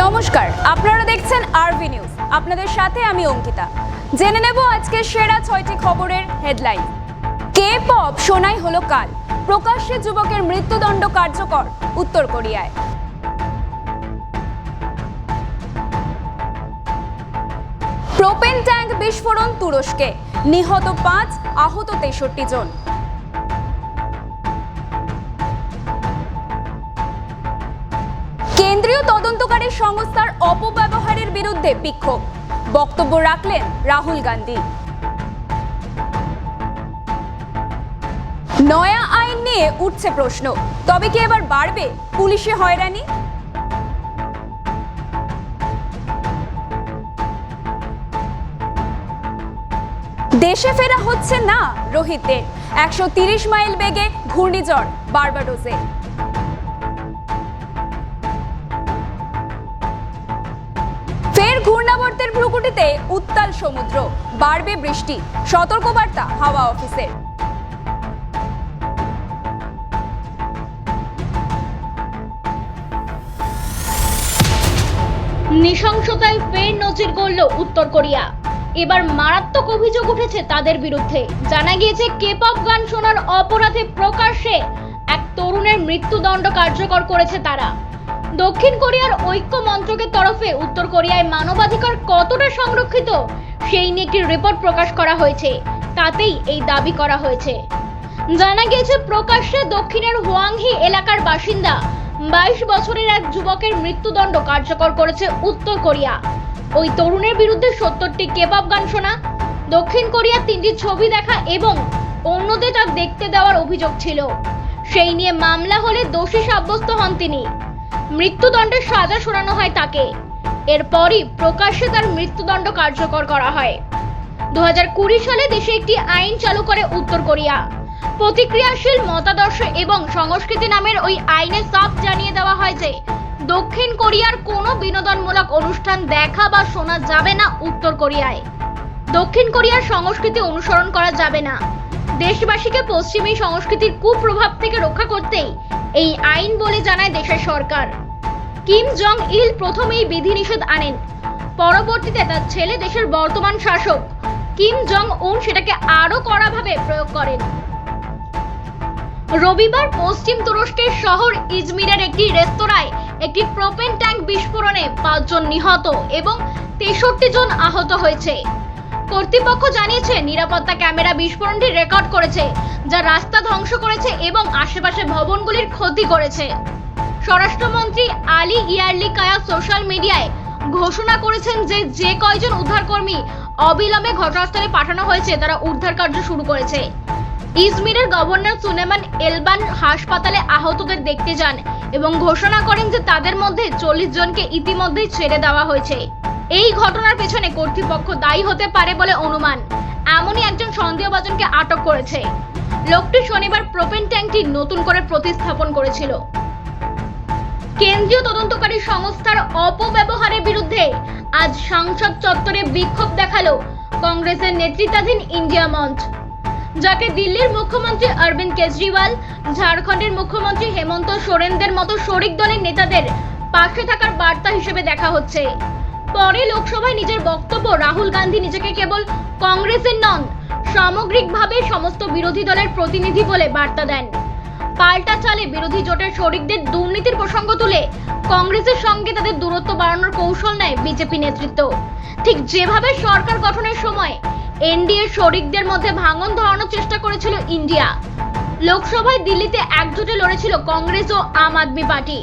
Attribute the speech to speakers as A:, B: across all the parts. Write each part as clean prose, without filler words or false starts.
A: নমস্কার, আপনারা দেখছেন আরবি নিউজ। আপনাদের সাথে আমি অঙ্কিতা। জেনে নেব আজকের সেরা 6টি খবরের হেডলাইন। কে পপ শোনাই হলো কাল, প্রকাশ্যে যুবকের মৃত্যুদণ্ড কার্যকর উত্তর কোরিয়ায়। প্রোপেন ট্যাঙ্ক বিস্ফোরণ তুরস্কে, নিহত 5, আহত 63 জন। কেন্দ্রীয় তদন্তকারী সংস্থার অপব্যবহারের বিরুদ্ধে বিক্ষোভ, বক্তব্য রাখলেন রাহুল গান্ধী। নয়া আইন নিয়ে উঠছে প্রশ্ন, তবে কি এবার বাড়বে পুলিশে হয়রানি? দেশে ফেরা হচ্ছে না রোহিতদের, 130 মাইল বেগে ঘূর্ণিঝড় বার্বাডোসে। ফের ঘূর্ণাবর্তের ভ্রুকুটিতে উত্তাল সমুদ্র, বাড়বে বৃষ্টি, সতর্কবার্তা হাওয়া অফিসের।
B: নৃশংসতায় ফের নজির গড়ল উত্তর কোরিয়া। এবার মারাত্মক অভিযোগ উঠেছে তাদের বিরুদ্ধে। জানা গিয়েছে কে-পপ গান শোনার অপরাধে প্রকাশ্যে এক তরুণের মৃত্যুদণ্ড কার্যকর করেছে তারা। দক্ষিণ কোরিয়ার ঐক্য মন্ত্রকের তরফে উত্তর কোরিয়ায় মানবাধিকার কতটা সংরক্ষিত সেই নিয়ে একটি রিপোর্ট প্রকাশ করা হয়েছে, তাতেই এই দাবি করা হয়েছে। জানা গিয়েছে প্রকাশ্যে দক্ষিণের হোয়াংহি এলাকার বাসিন্দা 22 বছরের এক যুবকের মৃত্যুদণ্ড কার্যকর করেছে উত্তর কোরিয়া। ওই তরুণের বিরুদ্ধে 70টি কে-পপ গান শোনা, দক্ষিণ কোরিয়ার 3টি ছবি দেখা এবং অন্যদের তা দেখতে দেওয়ার অভিযোগ ছিল। সেই নিয়ে মামলা হলে দোষী সাব্যস্ত হন তিনি। মৃত্যুদণ্ডের সাজা শোনানো হয় তাকে। এরপরই প্রকাশ্যে তার মৃত্যুদণ্ড কার্যকর করা হয়। 2020 সালে দেশে একটি আইন চালু করে উত্তর কোরিয়া। প্রতিক্রিয়াশীল মতাদর্শ এবং সংস্কৃতি নামের ওই আইনে সাফ জানিয়ে দেওয়া হয় যে দক্ষিণ কোরিয়ার কোনো বিনোদনমূলক অনুষ্ঠান দেখা বা শোনা যাবে না উত্তর কোরিয়ায়। দক্ষিণ কোরিয়ার সংস্কৃতি অনুসরণ করা যাবে না। দেশবাসীকে পশ্চিমী সংস্কৃতির কুপ্রভাব থেকে রক্ষা করতেই এই আইন বলে জানায় দেশের সরকার। কিম জং ইল প্রথম এই বিধিনিষেধ আনেন, পরবর্তীতে তার ছেলে দেশের বর্তমান শাসক কিম জং উন সেটাকে আরো কড়াভাবে প্রয়োগ করেন। রবিবার পশ্চিম তুরস্কের শহর ইজমিরের একটি রেস্তোরাঁয় একটি প্রোপেন ট্যাঙ্ক বিস্ফোরণে 5 জন নিহত এবং 63 জন আহত হয়েছে। কর্তৃপক্ষ জানিয়েছে নিরাপত্তা ক্যামেরা বিস্ফোরণটি রেকর্ড করেছে, যা রাস্তা ধ্বংস করেছে এবং আশেপাশে ভবনগুলির ক্ষতি করেছে। স্বরাষ্ট্রমন্ত্রী আলী ইয়ারলি কায়া সোশ্যাল মিডিয়ায় ঘোষণা করেছেন যে কয়জন উদ্ধারকর্মী অবিলম্বে ঘটনাস্থলে পাঠানো হয়েছে তারা উদ্ধার কার্য শুরু করেছে। ইজমিরের গভর্নর সুলেমান এলবান হাসপাতালে আহতদের দেখতে যান এবং ঘোষণা করেন যে তাদের মধ্যে 40 জনকে ইতিমধ্যেই ছেড়ে দেওয়া হয়েছে। এই ঘটনার পেছনে কর্তৃপক্ষ দায়ী হতে পারে বলে অনুমান। এমনই একজন সন্দেহভাজনকে আটক করেছে। লোকটি শনিবার প্রোপেন ট্যাঙ্কটি নতুন করে প্রতিস্থাপন করেছিল। কেন্দ্রীয় তদন্তকারী সংস্থার অপব্যবহারের বিরুদ্ধে আজ সংসদ চত্বরে বিক্ষোভ দেখালো কংগ্রেসের নেতৃত্বাধীন ইন্ডিয়া মঞ্চ, যাকে দিল্লির মুখ্যমন্ত্রী অরবিন্দ কেজরিওয়াল, ঝাড়খণ্ডের মুখ্যমন্ত্রী হেমন্ত সোরেনদের মতো শরিক দলের নেতাদের পাশে থাকার বার্তা হিসেবে দেখা হচ্ছে। পরে লোকসভায় নিজের বক্তব্য রাহুল গান্ধী নিজেকে কেবল কংগ্রেসের নন, সামগ্রিকভাবে সমস্ত বিরোধী দলের প্রতিনিধি বলে বার্তা দেন। পাল্টা চালে বিরোধী জোটের শরিকদের দুর্নীতির প্রসঙ্গ তুলে কংগ্রেসের সঙ্গে তাদের দূরত্ব বাড়ানোর কৌশল নেয় বিজেপি নেতৃত্ব। ঠিক যেভাবে সরকার গঠনের সময় এনডিএ শরিকদের মধ্যে ভাঙন ধরানোর চেষ্টা করেছিল ইন্ডিয়া। লোকসভায় দিল্লিতে একজোটে লড়েছিল কংগ্রেস ও আম আদমি পার্টি।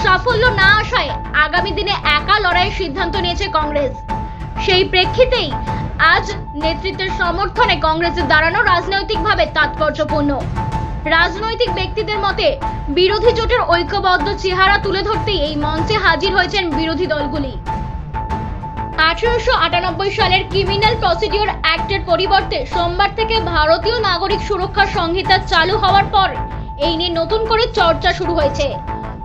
B: সাফল্য না আসায় আগামী দিনে একা লড়াইয়ের সিদ্ধান্ত নিয়েছে কংগ্রেস। সেই প্রেক্ষিতেই আজ নেতৃত্বের সমর্থনে কংগ্রেসের দাঁড়ানো রাজনৈতিকভাবে তাৎপর্যপূর্ণ। রাজনৈতিক ব্যক্তিদের মতে বিরোধী জোটের ঐক্যবদ্ধ চেহারা তুলে ধরতেই এই মঞ্চে হাজির হয়েছেন বিরোধী দলগুলি। 1898 সালের ক্রিমিনাল প্রসিডিওর অ্যাক্টের পরিবর্তে সোমবার থেকে ভারতীয় নাগরিক সুরক্ষা সংহিতা চালু হওয়ার পর এই নিয়ে নতুন করে চর্চা শুরু হয়েছে।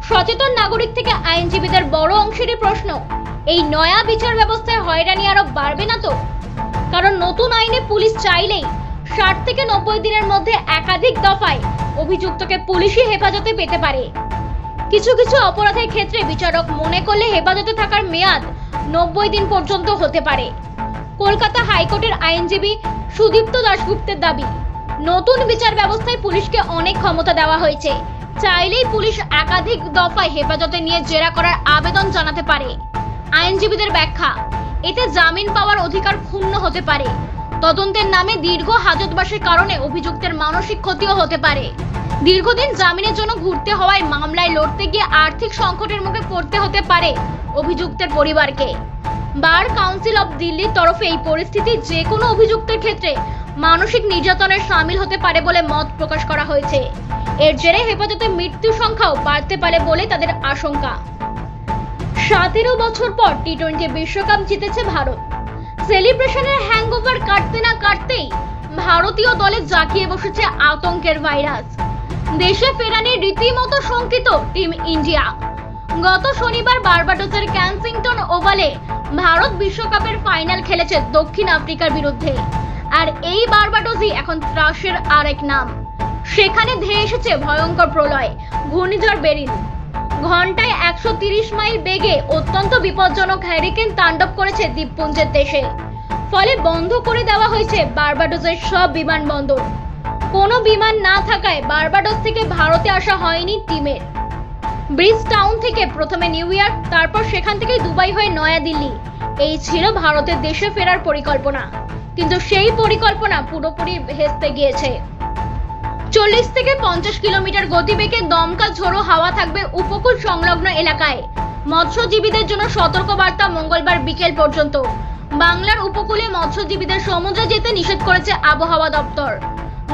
B: সচেতন নাগরিক থেকে আইনজীবীদের বড় অংশেরই প্রশ্ন, এই নয়া বিচার ব্যবস্থায় হয়রানি আরো বাড়বে না তো? কারণ নতুন আইনে পুলিশ চাইলেই 60 থেকে 90 দিনের মধ্যে একাধিক দফায় অভিযুক্তকে পুলিশি হেফাজতে পেতে পারে। কিছু কিছু অপরাধের ক্ষেত্রে বিচারক মনে করলে হেফাজতে থাকার মেয়াদ 90 দিন পর্যন্ত হতে পারে। কলকাতা হাইকোর্টের আইনজীবী সুদীপ্ত দাশগুপ্তের দাবি, নতুন বিচার ব্যবস্থায় পুলিশকে অনেক ক্ষমতা দেওয়া হয়েছে। চাইলেই পুলিশ একাধিক দফায় হেফাজতে নিয়ে জেরা করার আবেদন জানাতে পারে। আইনজীবীদের ব্যাখ্যা, এতে জামিন পাওয়ার অধিকার ক্ষুণ্ণ হতে পারে। তদন্তের নামে দীর্ঘ হাজতবাসের কারণে অভিযুক্তের মানসিক ক্ষতিও হতে পারে। দীর্ঘদিন জামিনের জন্য ঘুরতে হওয়ায় মামলায় লড়তে গিয়ে আর্থিক সংকটের মুখে পড়তে হতে পারে অভিযুক্তের পরিবারকে। বার কাউন্সিল অফ দিল্লির তরফে এই পরিস্থিতি যে কোনো অভিযুক্তের ক্ষেত্রে মানসিক নির্যাতনের শামিল হতে পারে বলে মত প্রকাশ করা হয়েছে। এর জেরে হেফাজতে মৃত্যু সংখ্যাও বাড়তে পারে বলে তাদের আশঙ্কা। 17 বছর পর টি-20 বিশ্বকাপ জিতেছে ভারত। সেলিব্রেশনের হ্যাংওভার কাটতে না কাটতেই ভারতীয় দলে জাঁকিয়ে বসেছে আতঙ্কের ভাইরাস। দেশে ফেরা নিয়ে রীতিমতো শঙ্কিত টিম ইন্ডিয়া। গত শনিবার বার্বাডোসের ক্যানসিংটন ওভালে ভারত বিশ্বকাপের ফাইনাল খেলেছে দক্ষিণ আফ্রিকার বিরুদ্ধে। আর এই বার্বাডোসই এখন ত্রাসের আরেক নাম। সেখানে ধেয়ে এসেছে ভয়ঙ্কর প্রলয়, ঘূর্ণিঝড় বেরিল। ঘন্টায় 130 মাইল বেগে অত্যন্ত বিপজ্জনক হ্যারিকেন তাণ্ডব করেছে দ্বীপপুঞ্জের দেশে। ফলে বন্ধ করে দেওয়া হয়েছে বার্বাডোসের সব বিমানবন্দর। কোনো বিমান না থাকায় বার্বাডোস থেকে ভারতে আসা হয়নি টিমের। ব্রিজ টাউন থেকে প্রথমে নিউ ইয়র্ক, তারপর সেখান থেকে দুবাই হয়ে নয়াদিল্লি, এই ছিল ভারতের দেশে ফেরার পরিকল্পনা। কিন্তু সেই পরিকল্পনা পুরোপুরি ভেস্তে গিয়েছে। 40 থেকে 50 কিলোমিটার গতিবেগে দমকা ঝোড়ো হাওয়া থাকবে উপকূল সংলগ্ন এলাকায়। মৎস্যজীবীদের জন্য সতর্কবার্তা মঙ্গলবার বিকেল পর্যন্ত। বাংলার উপকূলে মৎস্যজীবীদের সমুদ্রে যেতে নিষেধ করেছে আবহাওয়া দপ্তর।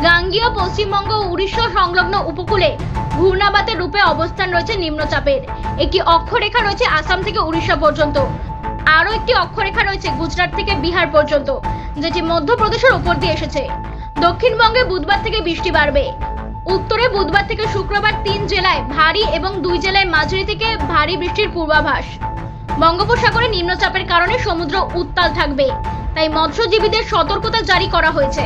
B: গাঙ্গেয় পশ্চিমবঙ্গ ও উড়িষ্যা সংলগ্ন উপকূলে ঘূর্ণাবাতের রূপে অবস্থান রয়েছে নিম্নচাপের। একটি অক্ষরেখা রয়েছে আসাম থেকে উড়িষ্যা পর্যন্ত। আরও একটি অক্ষরেখা রয়েছে গুজরাট থেকে বিহার পর্যন্ত, যেটি মধ্যপ্রদেশের উপর দিয়ে এসেছে। দক্ষিণবঙ্গে বুধবার থেকে বৃষ্টি বাড়বে। উত্তরে বুধবার থেকে শুক্রবার 3 জেলায় ভারী এবং 2 জেলায় মাঝারি থেকে ভারী বৃষ্টির পূর্বাভাস। বঙ্গোপসাগরে নিম্নচাপের কারণে সমুদ্র উত্তাল থাকবে, তাই মৎস্যজীবীদের সতর্কতা জারি করা হয়েছে।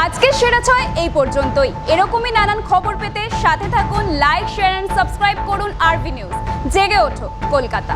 A: আজকের সেরা ছয় এই পর্যন্তই। এরকমই নানান খবর পেতে সাথে থাকুন, লাইক, শেয়ার এন্ড সাবস্ক্রাইব করুন আরবি নিউজ। জেগে ওঠো কলকাতা।